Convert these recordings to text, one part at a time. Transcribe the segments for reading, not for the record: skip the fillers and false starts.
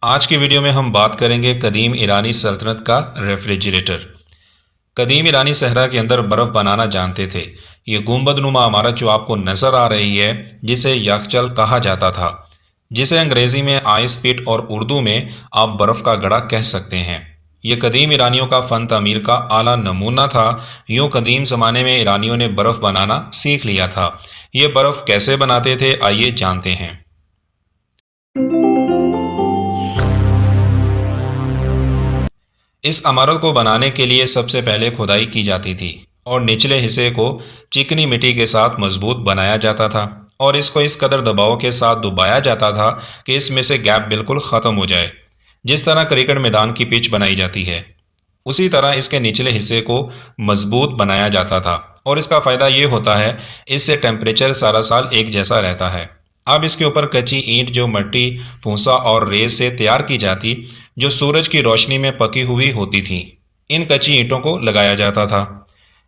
آج کی ویڈیو میں ہم بات کریں گے قدیم ایرانی سلطنت کا ریفریجریٹر۔ قدیم ایرانی صحرا کے اندر برف بنانا جانتے تھے۔ یہ گنبد نما عمارت جو آپ کو نظر آ رہی ہے جسے یخچال کہا جاتا تھا، جسے انگریزی میں آئس پیٹ اور اردو میں آپ برف کا گڑھا کہہ سکتے ہیں۔ یہ قدیم ایرانیوں کا فن تعمیر کا اعلیٰ نمونہ تھا۔ یوں قدیم زمانے میں ایرانیوں نے برف بنانا سیکھ لیا تھا۔ یہ برف کیسے بناتے تھے آئیے جانتے ہیں۔ اس عمارت کو بنانے کے لیے سب سے پہلے کھدائی کی جاتی تھی اور نچلے حصے کو چکنی مٹی کے ساتھ مضبوط بنایا جاتا تھا اور اس کو اس قدر دباؤ کے ساتھ دبایا جاتا تھا کہ اس میں سے گیپ بالکل ختم ہو جائے۔ جس طرح کرکٹ میدان کی پچ بنائی جاتی ہے اسی طرح اس کے نچلے حصے کو مضبوط بنایا جاتا تھا، اور اس کا فائدہ یہ ہوتا ہے اس سے ٹیمپریچر سارا سال ایک جیسا رہتا ہے۔ اب اس کے اوپر کچی اینٹ جو مٹی، پھونسا اور ریت سے تیار کی جاتی، جو سورج کی روشنی میں پکی ہوئی ہوتی تھی، ان کچی اینٹوں کو لگایا جاتا تھا۔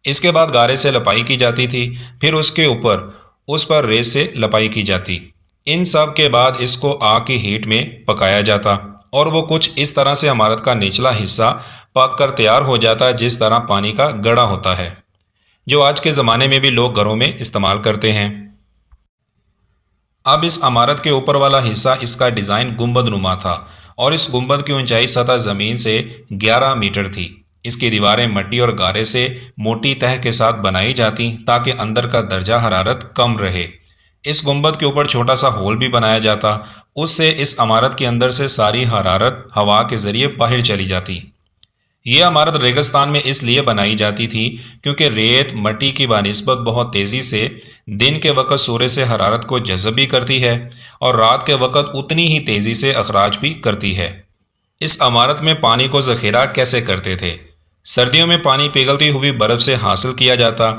اس کے بعد گارے سے لپائی کی جاتی تھی، پھر اس کے اوپر اس پر ریت سے لپائی کی جاتی۔ ان سب کے بعد اس کو آگ کی ہیٹ میں پکایا جاتا اور وہ کچھ اس طرح سے عمارت کا نچلا حصہ پک کر تیار ہو جاتا جس طرح پانی کا گڑھا ہوتا ہے، جو آج کے زمانے میں بھی لوگ گھروں میں استعمال کرتے ہیں۔ اب اس عمارت کے اوپر والا حصہ اس کا ڈیزائن گنبد نما تھا اور اس گنبد کی اونچائی سطح زمین سے 11 میٹر تھی۔ اس کی دیواریں مٹی اور گارے سے موٹی تہ کے ساتھ بنائی جاتی تاکہ اندر کا درجہ حرارت کم رہے۔ اس گنبد کے اوپر چھوٹا سا ہول بھی بنایا جاتا، اس سے اس عمارت کے اندر سے ساری حرارت ہوا کے ذریعے باہر چلی جاتی۔ یہ عمارت ریگستان میں اس لیے بنائی جاتی تھی کیونکہ ریت مٹی کی بنسبت بہت تیزی سے دن کے وقت سورج سے حرارت کو جذب بھی کرتی ہے اور رات کے وقت اتنی ہی تیزی سے اخراج بھی کرتی ہے۔ اس عمارت میں پانی کو ذخیرہ کیسے کرتے تھے؟ سردیوں میں پانی پگھلتی ہوئی برف سے حاصل کیا جاتا۔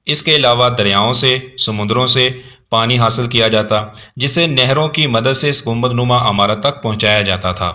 اس کے علاوہ دریاؤں سے، سمندروں سے پانی حاصل کیا جاتا جسے نہروں کی مدد سے اس گنبد نما عمارت تک پہنچایا جاتا تھا۔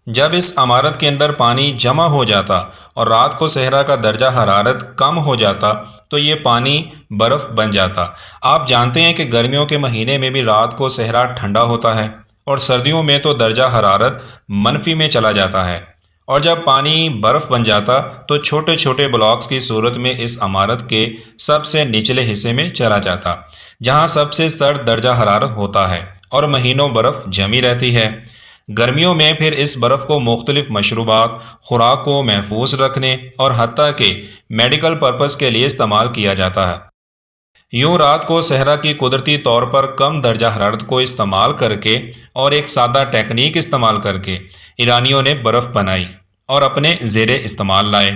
جب اس عمارت کے اندر پانی جمع ہو جاتا اور رات کو صحرا کا درجہ حرارت کم ہو جاتا تو یہ پانی برف بن جاتا۔ آپ جانتے ہیں کہ گرمیوں کے مہینے میں بھی رات کو صحرا ٹھنڈا ہوتا ہے اور سردیوں میں تو درجہ حرارت منفی میں چلا جاتا ہے، اور جب پانی برف بن جاتا تو چھوٹے چھوٹے بلاکس کی صورت میں اس عمارت کے سب سے نچلے حصے میں چلا جاتا، جہاں سب سے سرد درجہ حرارت ہوتا ہے اور مہینوں برف جمی رہتی ہے۔ گرمیوں میں پھر اس برف کو مختلف مشروبات، خوراک کو محفوظ رکھنے اور حتیٰ کہ میڈیکل پرپس کے لیے استعمال کیا جاتا ہے۔ یوں رات کو صحرا کی قدرتی طور پر کم درجہ حرارت کو استعمال کر کے اور ایک سادہ ٹیکنیک استعمال کر کے ایرانیوں نے برف بنائی اور اپنے زیر استعمال لائے۔